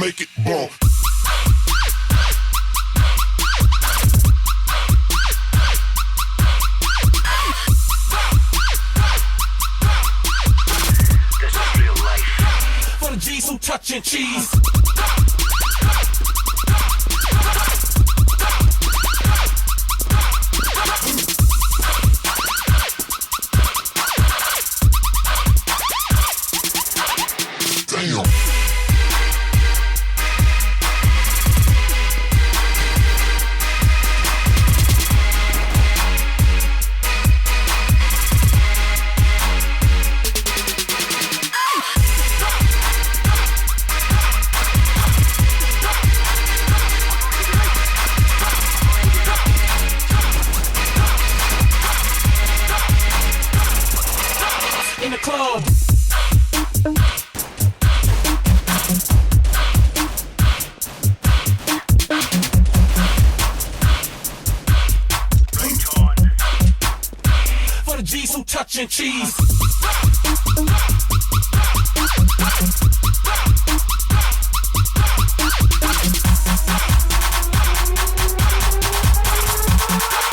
make it bump. This is real life. For the G's who touchin' cheese. Damn. In the club. For the G's who touchin' cheese.